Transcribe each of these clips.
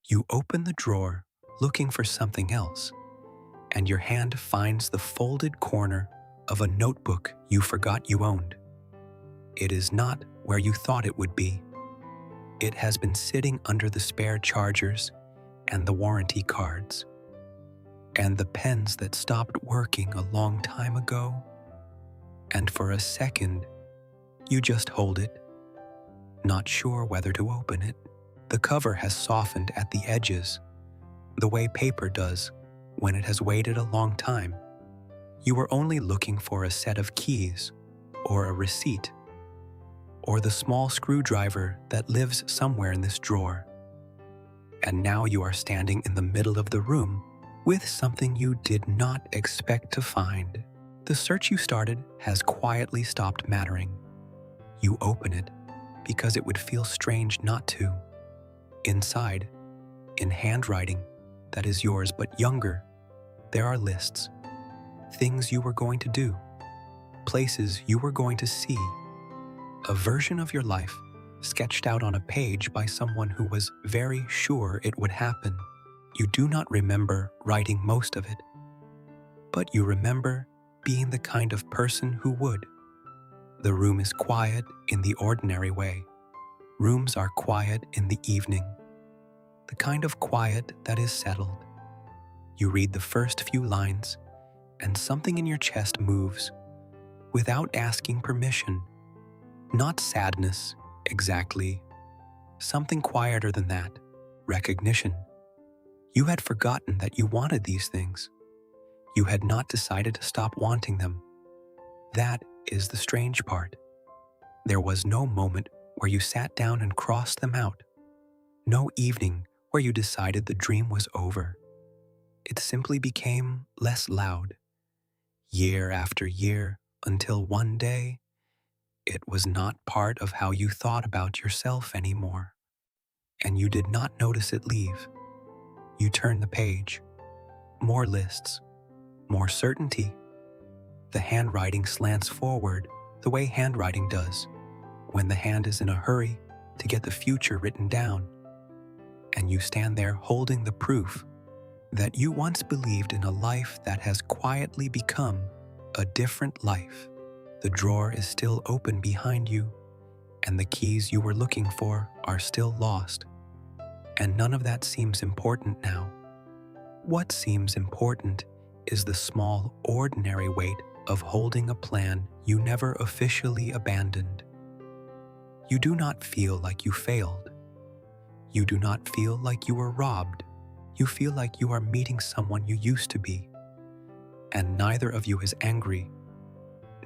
You open the drawer looking for something else, and your hand finds the folded corner of a notebook you forgot you owned. It is not where you thought it would be. It has been sitting under the spare chargers and the warranty cards, and the pens that stopped working a long time ago. And for a second, you just hold it, not sure whether to open it. The cover has softened at the edges, the way paper does when it has waited a long time. You were only looking for a set of keys, or a receipt, or the small screwdriver that lives somewhere in this drawer. And now you are standing in the middle of the room with something you did not expect to find. The search you started has quietly stopped mattering. You open it because it would feel strange not to. Inside, in handwriting that is yours but younger, there are lists, things you were going to do, places you were going to see, a version of your life sketched out on a page by someone who was very sure it would happen. You do not remember writing most of it, but you remember being the kind of person who would. The room is quiet in the ordinary way. Rooms are quiet in the evening, the kind of quiet that is settled. You read the first few lines, and something in your chest moves without asking permission. Not sadness, exactly. Something quieter than that, recognition. You had forgotten that you wanted these things. You had not decided to stop wanting them. That is the strange part. There was no moment where you sat down and crossed them out. No evening where you decided the dream was over. It simply became less loud, year after year, until one day, it was not part of how you thought about yourself anymore, and you did not notice it leave. You turn the page. More lists, more certainty. The handwriting slants forward the way handwriting does when the hand is in a hurry to get the future written down. And you stand there holding the proof that you once believed in a life that has quietly become a different life. The drawer is still open behind you, and the keys you were looking for are still lost. And none of that seems important now. What seems important is the small, ordinary weight of holding a plan you never officially abandoned. You do not feel like you failed. You do not feel like you were robbed. You feel like you are meeting someone you used to be. And neither of you is angry.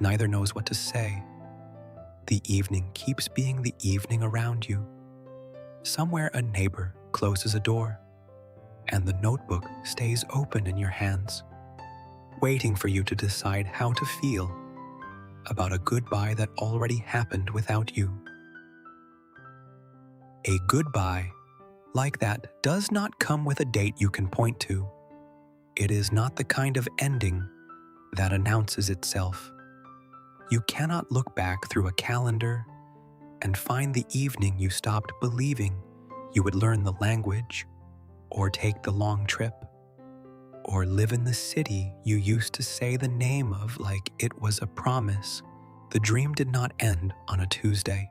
Neither knows what to say. The evening keeps being the evening around you. Somewhere a neighbor closes a door, and the notebook stays open in your hands, waiting for you to decide how to feel about a goodbye that already happened without you. A goodbye like that does not come with a date you can point to. It is not the kind of ending that announces itself. You cannot look back through a calendar and find the evening you stopped believing you would learn the language, or take the long trip, or live in the city you used to say the name of like it was a promise. The dream did not end on a Tuesday.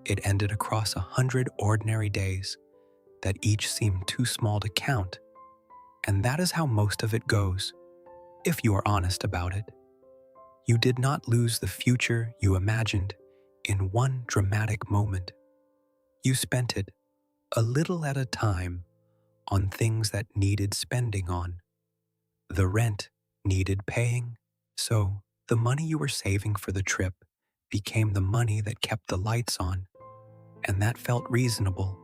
It ended across 100 ordinary days that each seemed too small to count. And that is how most of it goes, if you are honest about it. You did not lose the future you imagined in one dramatic moment. You spent it, a little at a time, on things that needed spending on. The rent needed paying, so the money you were saving for the trip became the money that kept the lights on, and that felt reasonable,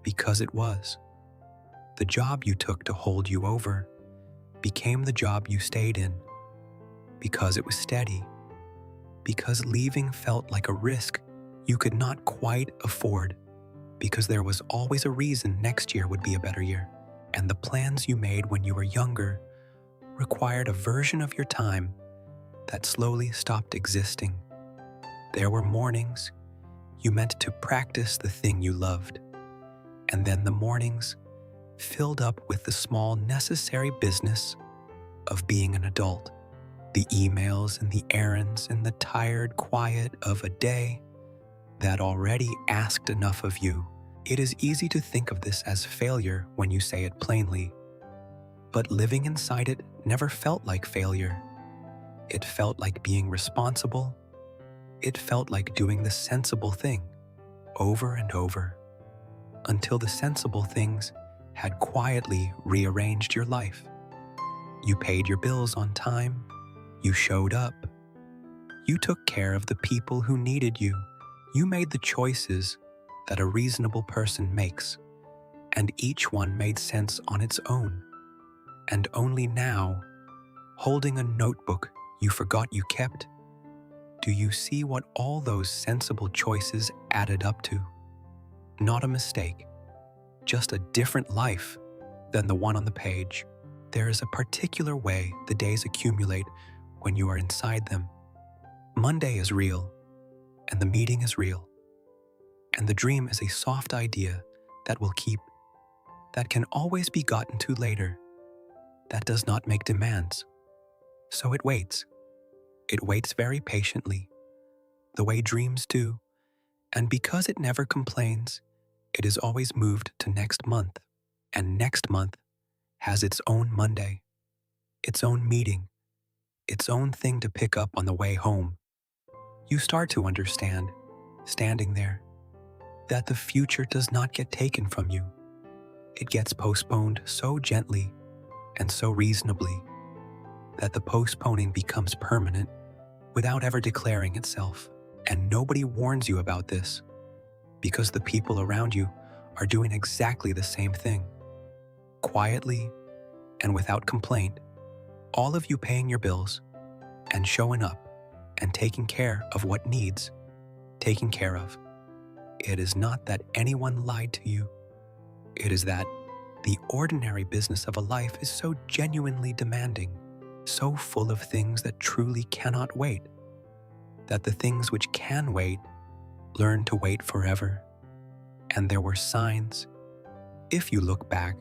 because it was. The job you took to hold you over became the job you stayed in, because it was steady, because leaving felt like a risk you could not quite afford, because there was always a reason next year would be a better year, and the plans you made when you were younger required a version of your time that slowly stopped existing. There were mornings you meant to practice the thing you loved, And then the mornings filled up with the small necessary business of being an adult. The emails and the errands and the tired quiet of a day that already asked enough of you. It is easy to think of this as failure when you say it plainly, but living inside it never felt like failure. It felt like being responsible. It felt like doing the sensible thing over and over, until the sensible things had quietly rearranged your life. You paid your bills on time. You showed up. You took care of the people who needed you. You made the choices that a reasonable person makes, and each one made sense on its own. And only now, holding a notebook you forgot you kept, do you see what all those sensible choices added up to. Not a mistake, just a different life than the one on the page. There is a particular way the days accumulate when you are inside them. Monday is real, and the meeting is real, and the dream is a soft idea that will keep, that can always be gotten to later, that does not make demands. So it waits. It waits very patiently, the way dreams do, and because it never complains, it is always moved to next month, and next month has its own Monday, its own meeting, its own thing to pick up on the way home. You start to understand, standing there, that the future does not get taken from you. It gets postponed so gently and so reasonably that the postponing becomes permanent without ever declaring itself. And nobody warns you about this, because the people around you are doing exactly the same thing. Quietly and without complaint, all of you paying your bills and showing up and taking care of what needs taken care of. It is not that anyone lied to you. It is that the ordinary business of a life is so genuinely demanding, so full of things that truly cannot wait, that the things which can wait learn to wait forever. And there were signs. If you look back,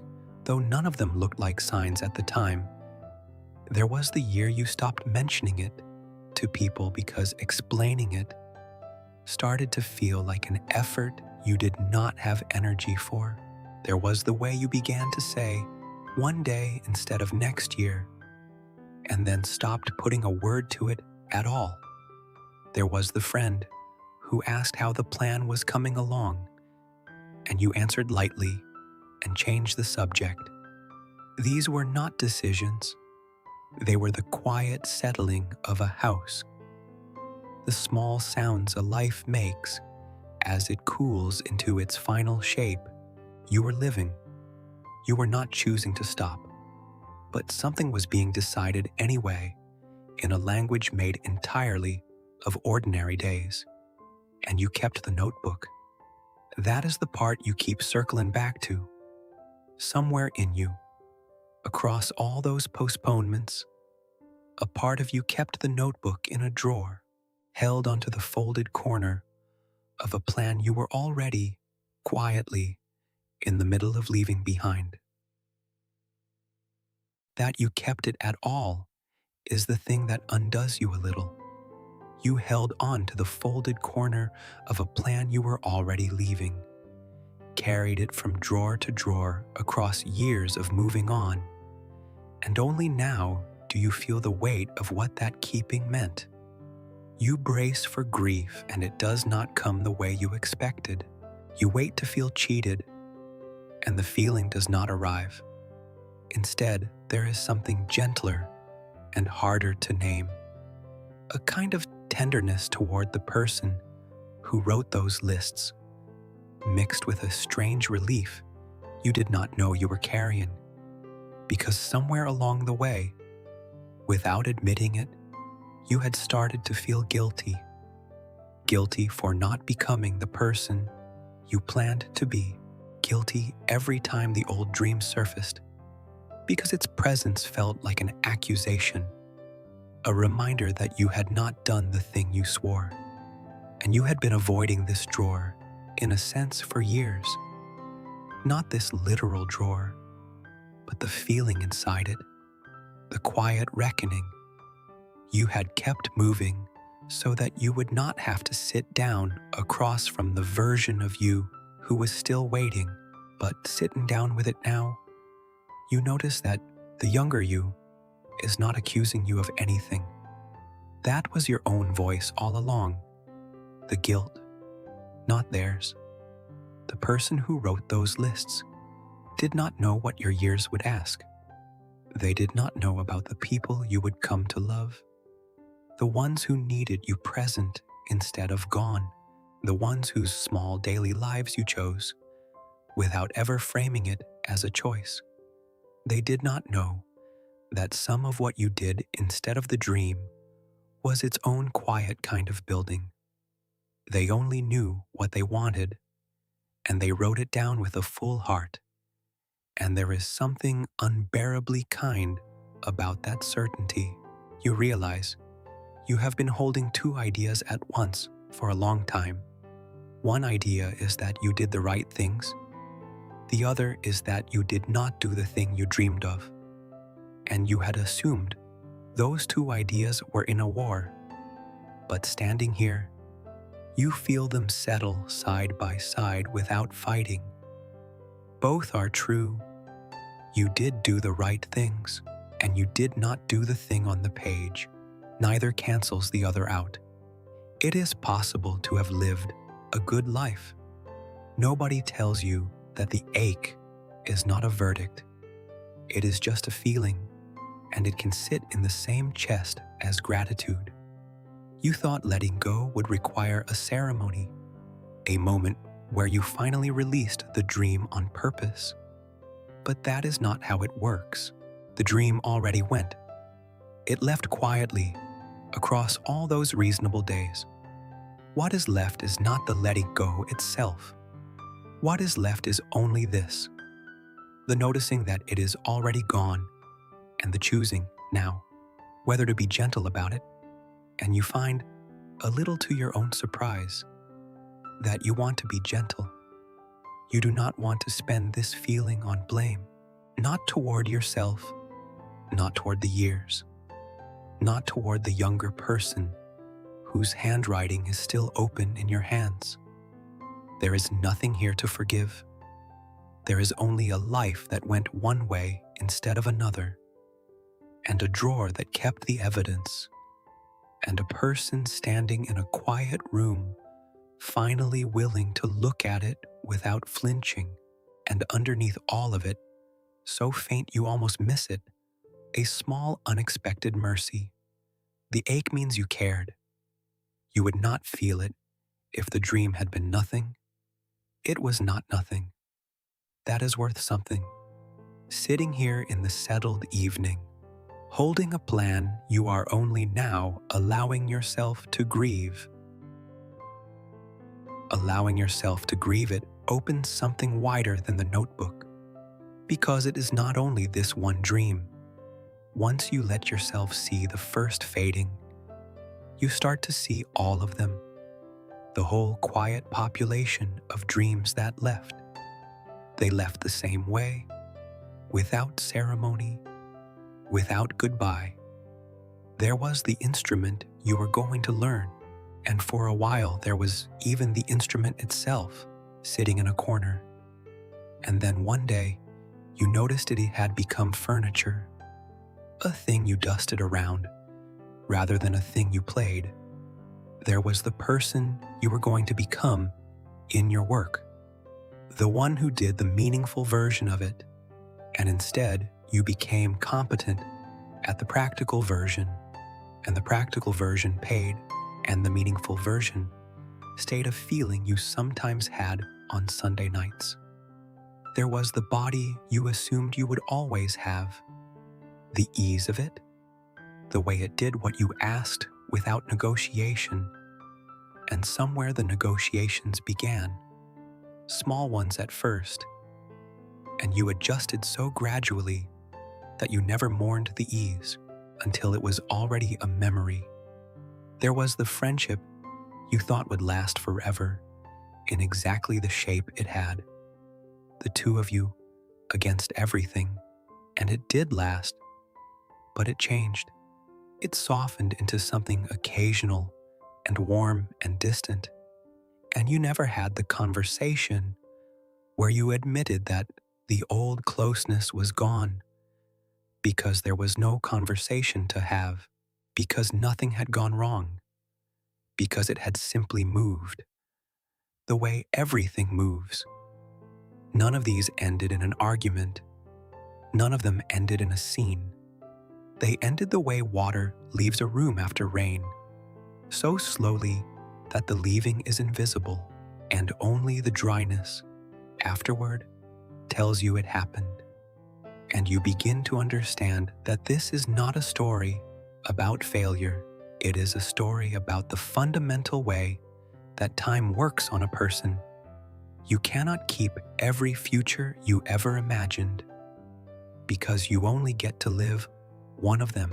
though none of them looked like signs at the time, there was the year you stopped mentioning it to people because explaining it started to feel like an effort you did not have energy for. There was the way you began to say, one day instead of next year, and then stopped putting a word to it at all. There was the friend who asked how the plan was coming along, and you answered lightly and changed the subject. These were not decisions. They were the quiet settling of a house, the small sounds a life makes as it cools into its final shape. You were living. You were not choosing to stop, but something was being decided anyway in a language made entirely of ordinary days. And you kept the notebook. That is the part you keep circling back to. Somewhere in you, across all those postponements, a part of you kept the notebook in a drawer, held onto the folded corner of a plan you were already, quietly, in the middle of leaving behind. That you kept it at all is the thing that undoes you a little. You held on to the folded corner of a plan you were already leaving, carried it from drawer to drawer across years of moving on, and only now do you feel the weight of what that keeping meant. You brace for grief, and it does not come the way you expected. You wait to feel cheated, and the feeling does not arrive. Instead, there is something gentler and harder to name, a kind of tenderness toward the person who wrote those lists, mixed with a strange relief you did not know you were carrying, because somewhere along the way, without admitting it, you had started to feel guilty for not becoming the person you planned to be, guilty every time the old dream surfaced, because its presence felt like an accusation, a reminder that you had not done the thing you swore, and you had been avoiding this drawer, in a sense, for years. Not this literal drawer, but the feeling inside it, the quiet reckoning. You had kept moving so that you would not have to sit down across from the version of you who was still waiting, but sitting down with it now, you notice that the younger you is not accusing you of anything. That was your own voice all along. The guilt, not theirs. The person who wrote those lists did not know what your years would ask. They did not know about the people you would come to love. The ones who needed you present instead of gone. The ones whose small daily lives you chose, without ever framing it as a choice. They did not know that some of what you did instead of the dream was its own quiet kind of building. They only knew what they wanted, and they wrote it down with a full heart. And there is something unbearably kind about that certainty. You realize you have been holding two ideas at once for a long time. One idea is that you did the right things. The other is that you did not do the thing you dreamed of. And you had assumed those two ideas were in a war. But standing here, you feel them settle side by side without fighting. Both are true. You did do the right things, and you did not do the thing on the page. Neither cancels the other out. It is possible to have lived a good life. Nobody tells you that the ache is not a verdict. It is just a feeling, and it can sit in the same chest as gratitude. You thought letting go would require a ceremony, a moment where you finally released the dream on purpose. But that is not how it works. The dream already went. It left quietly across all those reasonable days. What is left is not the letting go itself. What is left is only this: the noticing that it is already gone, and the choosing now whether to be gentle about it. And you find, a little to your own surprise, that you want to be gentle. You do not want to spend this feeling on blame, not toward yourself, not toward the years, not toward the younger person whose handwriting is still open in your hands. There is nothing here to forgive. There is only a life that went one way instead of another, and a drawer that kept the evidence, and a person standing in a quiet room, finally willing to look at it without flinching, and underneath all of it, so faint you almost miss it, a small unexpected mercy. The ache means you cared. You would not feel it if the dream had been nothing. It was not nothing. That is worth something. Sitting here in the settled evening, holding a plan you are only now allowing yourself to grieve. Allowing yourself to grieve it opens something wider than the notebook, because it is not only this one dream. Once you let yourself see the first fading, you start to see all of them, the whole quiet population of dreams that left. They left the same way, without ceremony, without goodbye. There was the instrument you were going to learn, and for a while there was even the instrument itself sitting in a corner. And then one day, you noticed it had become furniture, a thing you dusted around, rather than a thing you played. There was the person you were going to become in your work, the one who did the meaningful version of it, and instead you became competent at the practical version, and the practical version paid, and the meaningful version stayed a feeling you sometimes had on Sunday nights. There was the body you assumed you would always have, the ease of it, the way it did what you asked without negotiation, and somewhere the negotiations began, small ones at first, and you adjusted so gradually that you never mourned the ease until it was already a memory. There was the friendship you thought would last forever in exactly the shape it had, the two of you against everything, and it did last, but it changed. It softened into something occasional and warm and distant, and you never had the conversation where you admitted that the old closeness was gone because there was no conversation to have, because nothing had gone wrong, because it had simply moved, the way everything moves. None of these ended in an argument. None of them ended in a scene. They ended the way water leaves a room after rain, so slowly that the leaving is invisible, and only the dryness afterward tells you it happened. And you begin to understand that this is not a story about failure. It is a story about the fundamental way that time works on a person. You cannot keep every future you ever imagined, because you only get to live one of them,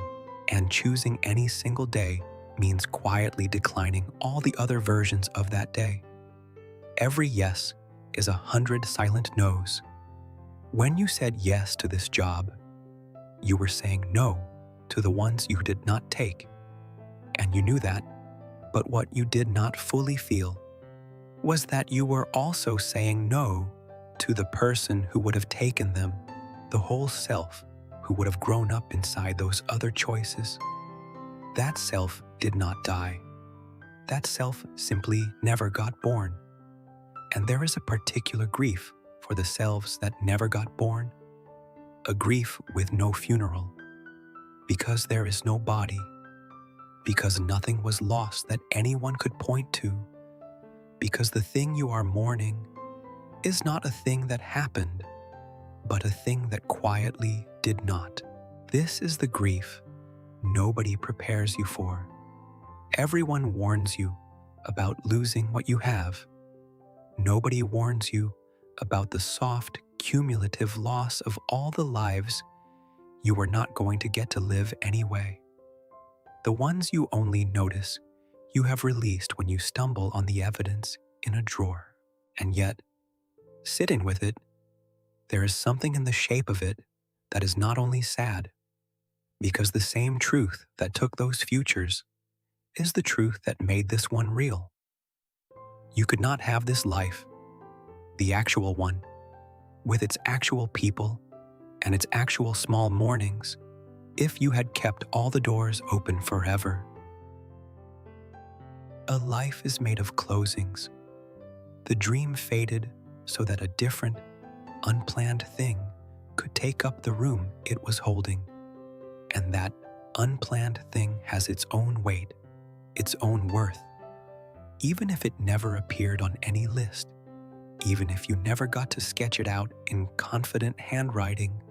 and choosing any single day means quietly declining all the other versions of that day. Every yes is 100 silent no's. When you said yes to this job, you were saying no to the ones you did not take, and you knew that, but what you did not fully feel was that you were also saying no to the person who would have taken them, the whole self who would have grown up inside those other choices. That self did not die. That self simply never got born. And there is a particular grief for the selves that never got born, a grief with no funeral, because there is no body, because nothing was lost that anyone could point to, because the thing you are mourning is not a thing that happened, but a thing that quietly did not. This is the grief nobody prepares you for. Everyone warns you about losing what you have. Nobody warns you about the soft, cumulative loss of all the lives you were not going to get to live anyway. The ones you only notice you have released when you stumble on the evidence in a drawer. And yet, sitting with it, there is something in the shape of it that is not only sad, because the same truth that took those futures is the truth that made this one real. You could not have this life, the actual one, with its actual people and its actual small mornings, if you had kept all the doors open forever. A life is made of closings. The dream faded so that a different, unplanned thing could take up the room it was holding. And that unplanned thing has its own weight, its own worth, even if it never appeared on any list, even if you never got to sketch it out in confident handwriting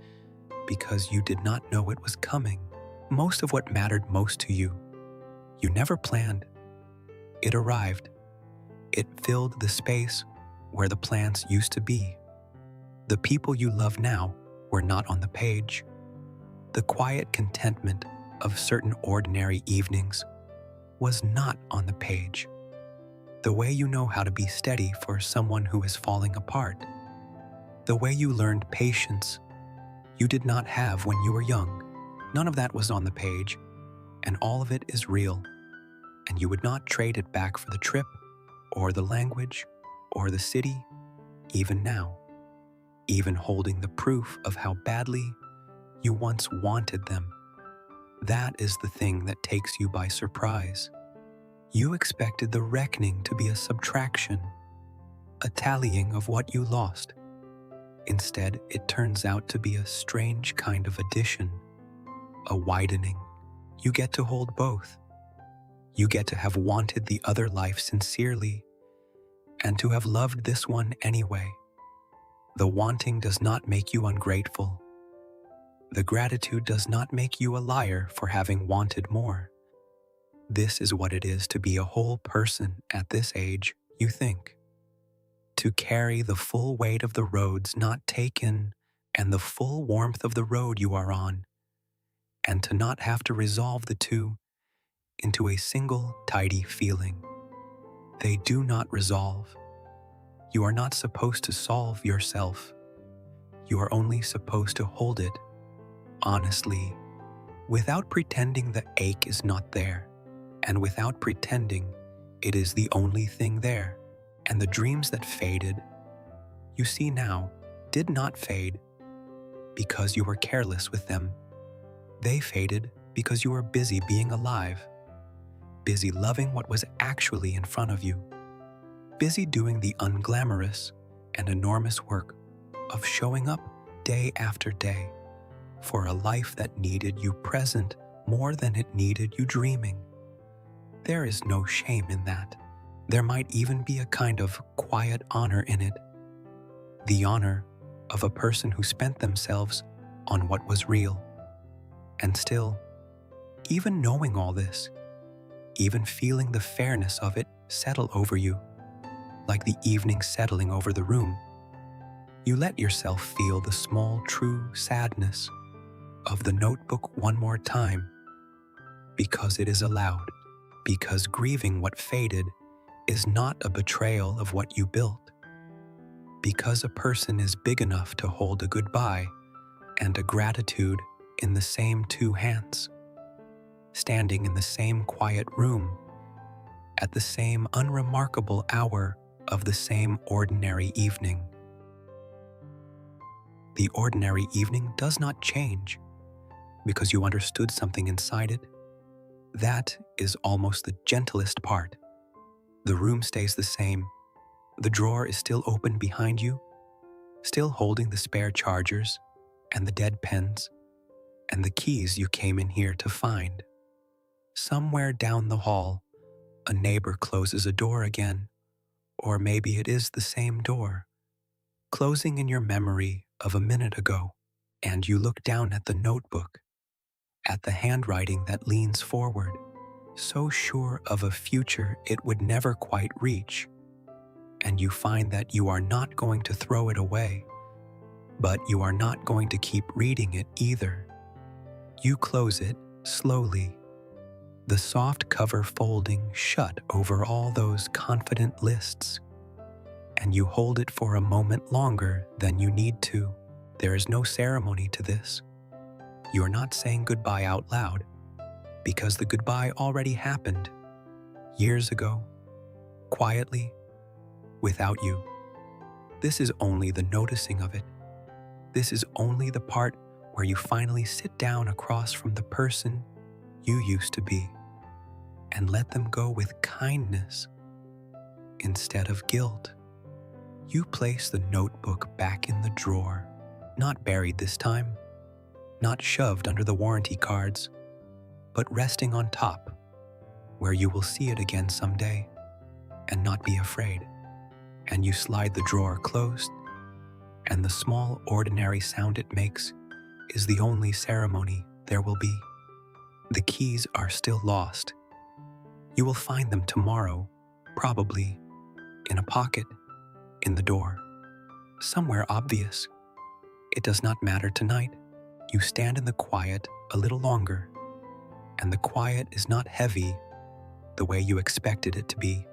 because you did not know it was coming. Most of what mattered most to you, you never planned. It arrived. It filled the space where the plans used to be. The people you love now were not on the page. The quiet contentment of certain ordinary evenings was not on the page. The way you know how to be steady for someone who is falling apart. The way you learned patience you did not have when you were young. None of that was on the page, and all of it is real. And you would not trade it back for the trip, or the language, or the city, even now. Even holding the proof of how badly you once wanted them. That is the thing that takes you by surprise. You expected the reckoning to be a subtraction, a tallying of what you lost. Instead, it turns out to be a strange kind of addition, a widening. You get to hold both. You get to have wanted the other life sincerely, and to have loved this one anyway. The wanting does not make you ungrateful. The gratitude does not make you a liar for having wanted more. This is what it is to be a whole person at this age, you think. To carry the full weight of the roads not taken and the full warmth of the road you are on, and to not have to resolve the two into a single tidy feeling. They do not resolve. You are not supposed to solve yourself. You are only supposed to hold it, honestly, without pretending the ache is not there, and without pretending it is the only thing there. And the dreams that faded, you see now, did not fade because you were careless with them. They faded because you were busy being alive, busy loving what was actually in front of you, busy doing the unglamorous and enormous work of showing up day after day for a life that needed you present more than it needed you dreaming. There is no shame in that. There might even be a kind of quiet honor in it. The honor of a person who spent themselves on what was real. And still, even knowing all this, even feeling the fairness of it settle over you, like the evening settling over the room, you let yourself feel the small, true sadness of the notebook one more time, because it is allowed, because grieving what faded is not a betrayal of what you built, because a person is big enough to hold a goodbye and a gratitude in the same two hands, standing in the same quiet room, at the same unremarkable hour of the same ordinary evening. The ordinary evening does not change because you understood something inside it. That is almost the gentlest part. The room stays the same. The drawer is still open behind you, still holding the spare chargers and the dead pens and the keys you came in here to find. Somewhere down the hall, a neighbor closes a door again, or maybe it is the same door, closing in your memory of a minute ago, and you look down at the notebook, at the handwriting that leans forward, so sure of a future it would never quite reach, and you find that you are not going to throw it away, but you are not going to keep reading it either. You close it slowly, the soft cover folding shut over all those confident lists, and you hold it for a moment longer than you need to. There is no ceremony to this. You are not saying goodbye out loud, because the goodbye already happened years ago, quietly, without you. This is only the noticing of it. This is only the part where you finally sit down across from the person you used to be and let them go with kindness instead of guilt. You place the notebook back in the drawer, not buried this time, not shoved under the warranty cards, but resting on top, where you will see it again someday and not be afraid. And you slide the drawer closed, and the small ordinary sound it makes is the only ceremony there will be. The keys are still lost. You will find them tomorrow, probably, in a pocket, in the door, somewhere obvious. It does not matter tonight. You stand in the quiet a little longer, and the quiet is not heavy the way you expected it to be.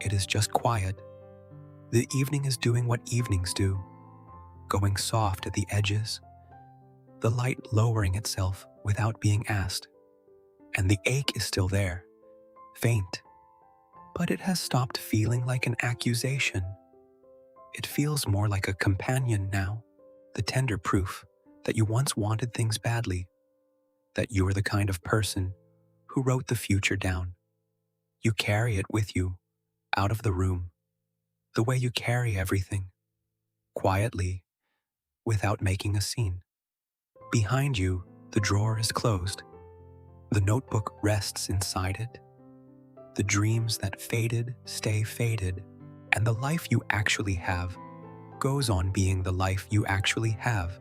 It is just quiet. The evening is doing what evenings do, going soft at the edges, the light lowering itself without being asked, and the ache is still there, faint, but it has stopped feeling like an accusation. It feels more like a companion now, the tender proof that you once wanted things badly, that you are the kind of person who wrote the future down. You carry it with you, out of the room, the way you carry everything, quietly, without making a scene. Behind you, the drawer is closed. The notebook rests inside it. The dreams that faded stay faded, and the life you actually have goes on being the life you actually have,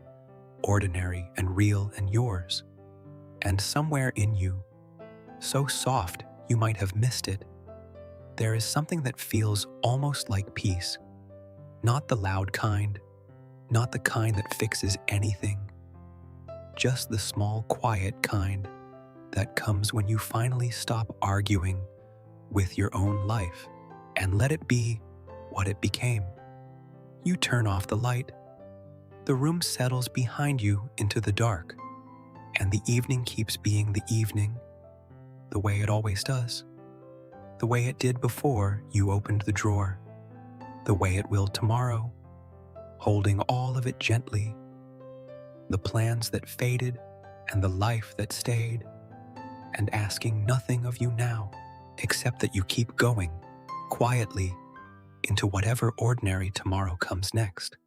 ordinary and real and yours. And somewhere in you, so soft you might have missed it, there is something that feels almost like peace. Not the loud kind, not the kind that fixes anything, just the small, quiet kind that comes when you finally stop arguing with your own life and let it be what it became. You turn off the light, The room settles behind you into the dark, and the evening keeps being the evening, the way it always does, the way it did before you opened the drawer, the way it will tomorrow, holding all of it gently, the plans that faded and the life that stayed, and asking nothing of you now except that you keep going quietly into whatever ordinary tomorrow comes next.